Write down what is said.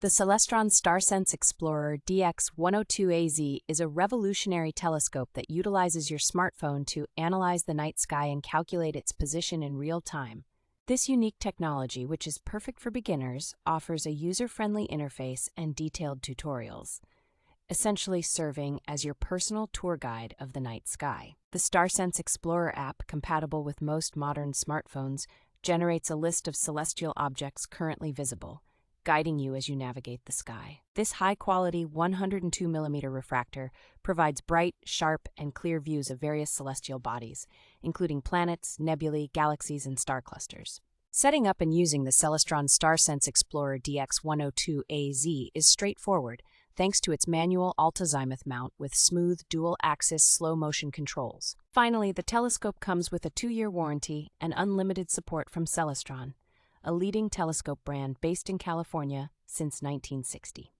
The Celestron StarSense Explorer DX 102AZ is a revolutionary telescope that utilizes your smartphone to analyze the night sky and calculate its position in real time. This unique technology, which is perfect for beginners, offers a user-friendly interface and detailed tutorials, essentially serving as your personal tour guide of the night sky. The StarSense Explorer app, compatible with most modern smartphones, generates a list of celestial objects currently visible, guiding you as you navigate the sky. This high-quality 102mm refractor provides bright, sharp, and clear views of various celestial bodies, including planets, nebulae, galaxies, and star clusters. Setting up and using the Celestron StarSense Explorer DX 102AZ is straightforward, thanks to its manual altazimuth mount with smooth dual-axis slow-motion controls. Finally, the telescope comes with a 2-year warranty and unlimited support from Celestron, a leading telescope brand based in California since 1960.